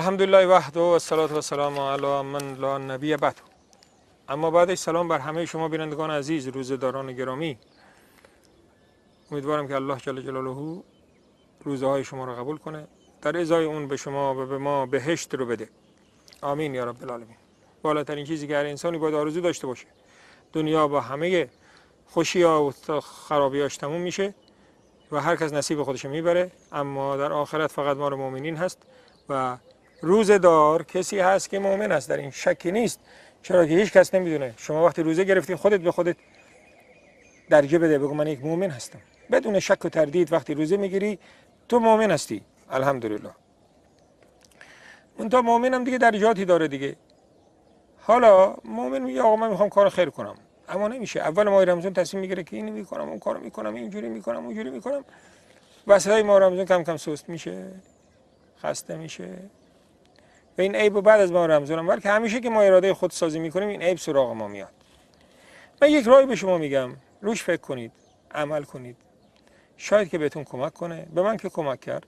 الحمدلله وحده و الصلاة و السلام علی من لا نبی بعد. اما بعدش سلام بر همه شما بینندگان عزیز، روزه‌داران گرامی. امیدوارم که الله جل جلاله روزه های شما را قبول کنه، در ازای اون به شما و به ما بهشت رو بده. آمین یا رب العالمین. بالاترین چیزی که هر انسانی باید آرزو داشته باشه، دنیا با همه خوشی‌ها و خرابی‌هاش تموم میشه و هر کس نصیب خودش میبره، اما در آخرت فقط ما مؤمنین هست و روزه دار کسی هست که مؤمن است، در این شکی نیست. چرا که هیچ کس نمیدونه. شما وقتی روزه گرفتین خودت به خودت درجه بده، بگو من یک مؤمن هستم، بدون شک و تردید. وقتی روزه میگیری تو مؤمن هستی، الحمدلله. اون تا مؤمنم دیگه درجاتی داره دیگه. حالا مؤمن میگه آقا من میخوام کار خیر کنم، اما نمیشه. اول ماه رمضان تصمیم میگیره که اینو میکنم، اون کارو میکنم، اینجوری میکنم، اونجوری میکنم. وسطای ماه رمضان کم کم سست میشه، خسته میشه. و این عیب بعد از ماه رمضان هم، بلکه همیشه که ما اراده خود سازی میکنیم این عیب سراغ ما میاد. من یک راهی به شما میگم، روش فکر کنید، عمل کنید، شاید که بهتون کمک کنه. به من که کمک کرد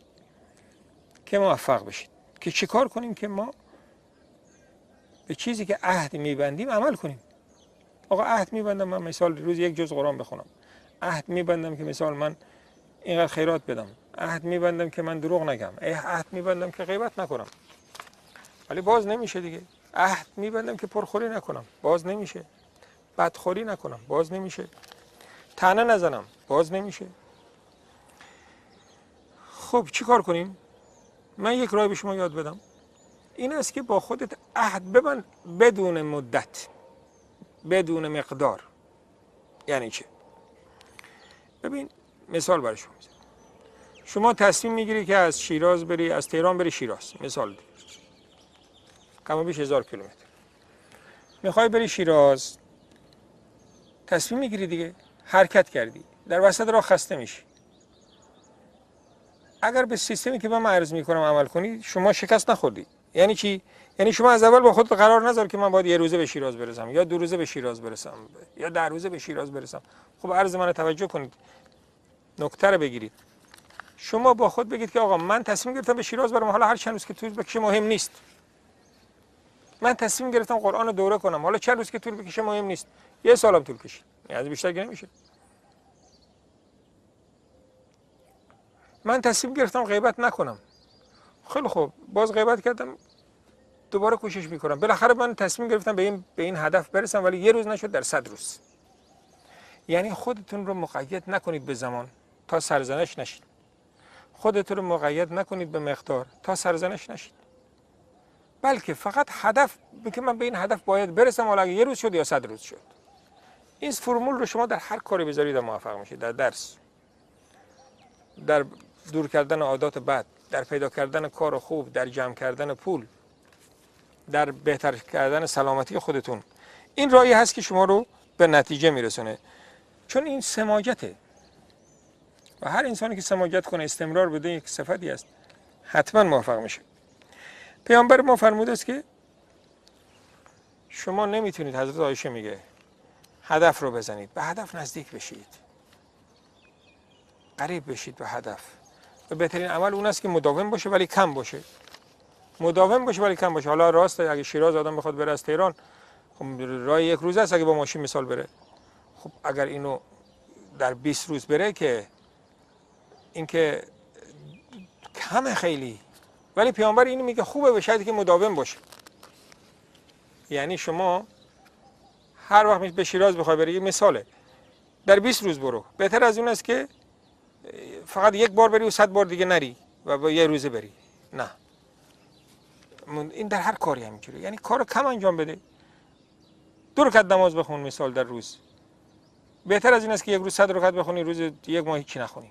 که موفق بشید که چیکار کنیم که ما به چیزی که عهد میبندیم عمل کنیم. آقا عهد میبندم من مثال روز یک جز قرآن بخونم، عهد میبندم که مثال من اینقدر خیرات بدم، عهد میبندم که من دروغ نگم، عهد میبندم که غیبت نکنم، ولی باز نمیشه دیگه. عهد میبندم که پرخوری نکنم، باز نمیشه. بدخوری نکنم، باز نمیشه. طعنه نزنم، باز نمیشه. خب چی کار کنیم؟ من یک راه به شما یاد بدم، این است که با خودت عهد ببند بدون مدت، بدون مقدار. یعنی چه؟ ببین مثال برای شما میزنم. شما تصمیم میگیری که از شیراز بری، از تهران بری شیراز، مثال دی کما بیش 1000 کیلومتر میخوای بری شیراز، تصمیم میگیری دیگه، حرکت کردی، در وسط راه خسته میشی. اگر به سیستمی که من عرض میکنم عمل کنی، شما شکست نخوردی. یعنی چی؟ یعنی شما از اول با خودت قرار نذار که من باید یه روزه به شیراز برسم، یا 2 روزه به شیراز برسم، یا 10 روزه به شیراز برسم. خب عرض من توجه کنید، نکته رو بگیرید. شما با خود بگید که آقا من تصمیم گرفتم به شیراز برم، حالا هر چند روز که طول بکشه مهم نیست. من تصمیم گرفتم قرآن رو دوره کنم، حالا چند روز که طول بکشه مهم نیست. یه سالم طول کشید، یعنی بیشتر که نمیشه. من تصمیم گرفتم غیبت نکنم، خیلی خوب، باز غیبت کردم، دوباره کوشش میکنم. بالاخره من تصمیم گرفتم به این هدف برسم، ولی یه روز نشد، در 100 روز. یعنی خودتون رو مقید نکنید به زمان تا سرزنش نشید. خودتون رو مقید نکنید به مقدار تا سرزنش نشید. بلکه فقط هدف که من به این هدف باید برسم، حالا اگه یه روز شد یا 100 روز شد. این فرمول رو شما در هر کاری بذارید موفق میشید. در درس، در دور کردن عادات بد، در پیدا کردن کار خوب، در جمع کردن پول، در بهتر کردن سلامتی خودتون. این راهی هست که شما رو به نتیجه میرسونه. چون این سماجته و هر انسانی که سماجت کنه، استمرار بده، یک صفتی است، حتما موفق میشه. پیامبر ما فرموده است که شما نمیتونید، حضرت عایشه میگه، هدف رو بزنید، به هدف نزدیک بشید، قریب بشید به هدف. و بهترین عمل اون است که مداوم باشه ولی کم باشه. مداوم باشه ولی کم باشه. حالا راست اگه شیراز آدم بخواد بره از تهران، خب راه یک روز است اگه با ماشین مثال بره. خب اگر اینو در 20 روز بره که این که کمه خیلی، ولی پیامبر اینو میگه خوبه، به شرطی که مداوم باشه. یعنی شما هر وقت به شیراز بخوای بری، یه مثاله، در 20 روز برو. بهتر از اون است که فقط یک بار بری و 100 بار دیگه نری و با یه روزه بری. نه، این در هر کاری همینجوره. یعنی کارو کم انجام بده. 2 رکعت نماز بخون مثال در روز، بهتر از این است که یک روز 100 رکعت بخونی، روز یک ماه هیچی نخونی.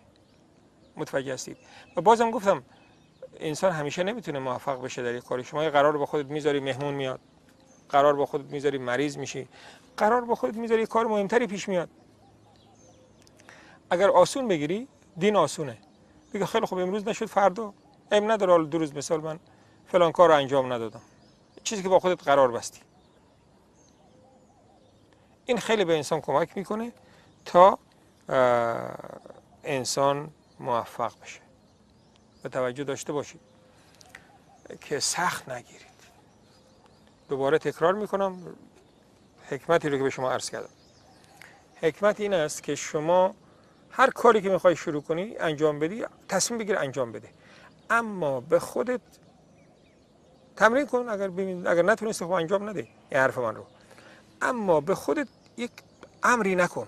متوجه هستید؟ و بازم گفتم انسان همیشه نمیتونه موفق بشه در یک کاری. شما یه قرار با خودت میذاری، مهمون میاد، قرار با خودت میذاری، مریض میشی، قرار با خودت میذاری، کار مهمتری پیش میاد. اگر آسون بگیری، دین آسونه. بگه خیلی خوب امروز نشد، فردا عیب نداره، حالا 2 روز مثال من فلان کار رو انجام ندادم، چیزی که با خودت قرار بستی. این خیلی به انسان کمک میکنه تا انسان موفق بشه. به توجه داشته باشید. که سخت نگیرید. دوباره تکرار میکنم حکمتی رو که به شما عرض کردم. حکمت این است که شما هر کاری که میخوای شروع کنی انجام بدی، تصمیم بگیر انجام بده، اما به خودت تمرین کن. اگر نتونستی خب انجام نده این حرف من رو، اما به خودت یک امری نکن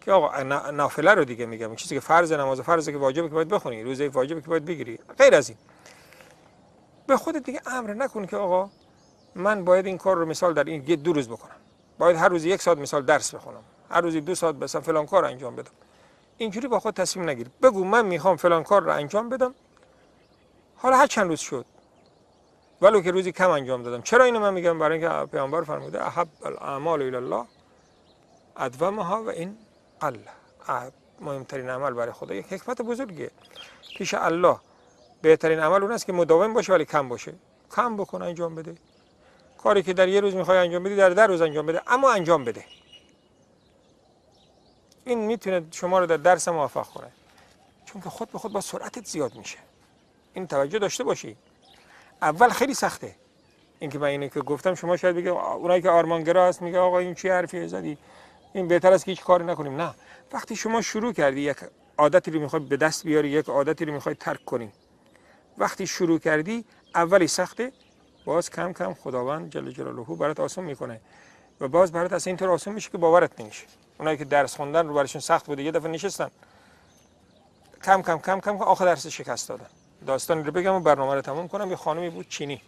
که آقا نافله رو دیگه میگم، چیزی که فرض نماز فرضه که واجبه که باید بخونی، روزه واجبه که باید بگیری، غیر از این به خودت دیگه امر نکن که آقا من باید این کار رو مثال در این 2 روز بکنم، باید هر روز 1 ساعت مثال درس بخونم، هر روز 2 ساعت مثلا فلان کار انجام بدم. اینجوری با خود تصمیم نگیر. بگو من میخوام فلان کار رو انجام بدم، حالا هر چند روز شد ولو که روزی کم انجام دادم. چرا اینو من میگم؟ برای اینکه پیامبر فرموده احب الاعمال الی الله ادومها و این الله. مهمترین عمل برای خدا یک حکمت بزرگیه. پیش الله بهترین عمل اون است که مداوم باشه ولی کم باشه. کم بکن، انجام بده. کاری که در 1 روز میخوای انجام بدی در 10 روز انجام بده، اما انجام بده. این میتونه شما رو در درس موفق کنه، چون که خود به خود با سرعتت زیاد میشه. این توجه داشته باشی. اول خیلی سخته. اینکه من اینو که گفتم شما شاید بگید اونایی که آرمانگرا هست میگه آقا این چی حرفی زدی، این بهتر است که هیچ کاری نکنیم. نه، وقتی شما شروع کردی یک عادتی رو میخوای به دست بیاری، یک عادتی رو میخوای ترک کنی، وقتی شروع کردی اولی سخته، باز کم کم خداوند جل جلاله برات آسان میکنه و باز برات اصلا اینطور آسان میشه که باورت نمیشه. اونایی که درس خوندن رو براشون سخت بوده، یه دفعه نشستن کم کم کم کم آخر درس شکست دادن. داستانی رو بگم و برنامه رو تموم کنم. یه خانمی بود چینی،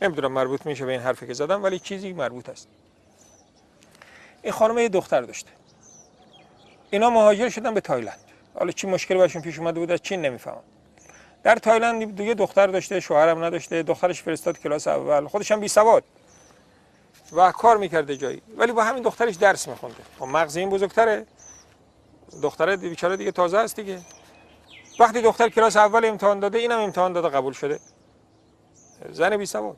نمیدونم مربوط میشه به این حرفی که زدم ولی چیزی مربوط است. این خانم یه دختر داشته، اینا مهاجر شدن به تایلند. حالا چی مشکلی براشون پیش اومده بود از چین نمیفهمم. در تایلند دیگه دختر داشته، شوهرم نداشته، دخترش فرستاد کلاس اول، خودش هم بی سواد و کار میکرده جایی، ولی با همین دخترش درس میخونده. خب مغز این بزرگتره، دختره بیچاره دیگه تازه است دیگه. وقتی دختر کلاس اول امتحان داده، اینم امتحان داده قبول شده، زن بی سواد.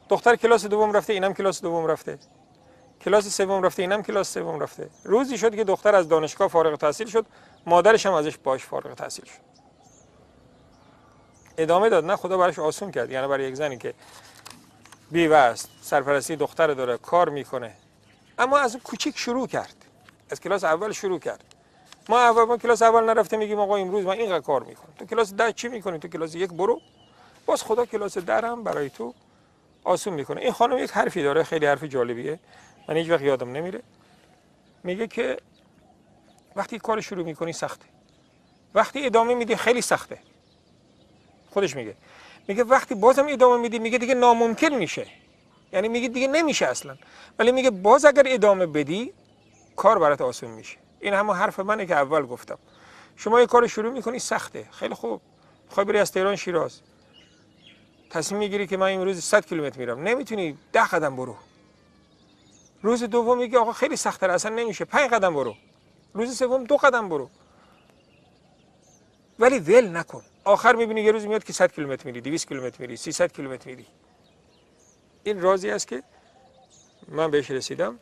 دختر کلاس دوم رفته، اینم کلاس دوم رفته، کلاس سوم رفته، اینم کلاس سوم رفته. روزی شد که دختر از دانشگاه فارغ التحصیل شد، مادرش هم ازش باش فارغ التحصیل شد. ادامه داد. نه، خدا براش آسون کرد. یعنی برای یک زنی که بیوه است، سرپرستی دختر داره، کار میکنه، اما از کوچیک شروع کرد، از کلاس اول شروع کرد. ما کلاس اول نرفته میگیم آقا امروز من اینقدر کار میکنم، تو کلاس 10 چی میکنی؟ تو کلاس 1 برو. باز خدا کلاس 10 هم برای تو آسون میکنه. این خانم یک حرفی داره، خیلی حرف جالبیه، من هیچ وقت یادم نمیره. میگه که وقتی کار شروع میکنی سخته، وقتی ادامه میدی خیلی سخته. خودش میگه وقتی بازم ادامه میدی، میگه دیگه ناممکن میشه، یعنی میگه دیگه نمیشه اصلا، ولی میگه باز اگر ادامه بدی کار برات آسون میشه. این همون حرف منه که اول گفتم. شما یه کار شروع میکنی سخته، خیلی خوب، میخوای بری از تهران شیراز، تصمیم میگیری که من امروز 100 کیلومتر میرم، نمیتونی 10 قدم برو. روز دوم میگه آقا خیلی سخت‌تره، اصلا نمیشه، 5 قدم برو. روز سوم 2 قدم برو. ولی ول نکن. آخر میبینی یه روز میاد که 100 کیلومتر میری، 200 کیلومتر میری، 300 کیلومتر میری. این رازی است که من بهش رسیدم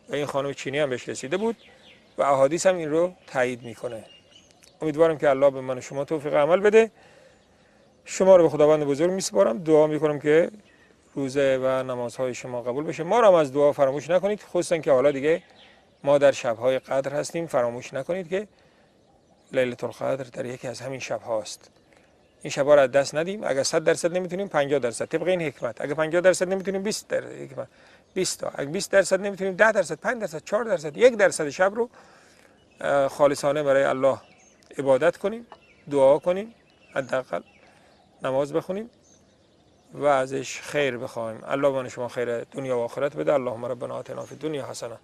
و این خانم چینی هم بهش رسیده بود و احادیث هم این رو تایید میکنه. امیدوارم که الله به من و شما توفیق عمل بده. شما رو به خداوند بزرگ میسپارم. دعا میکنم که روزه و نمازهای شما قبول بشه. ما رو هم از دعا فراموش نکنید، خصوصا که حالا دیگه ما در شب‌های قدر هستیم. فراموش نکنید که لیلة القدر در یکی از همین شب‌ها است. این شب‌ها رو از دست ندیم. اگر 100% نمیتونیم 50%، طبق این حکمت. اگر 50% نمیتونیم 20 تا. اگر 20% نمیتونیم 10%، 5%، 4%، 1% شب رو خالصانه برای الله عبادت کنیم، دعا کنیم، حداقل نماز بخونیم و ازش خیر بخوایم. الله من شما خیر دنیا و آخرت بده. اللهم ربنا آتنا فی الدنیا حسنه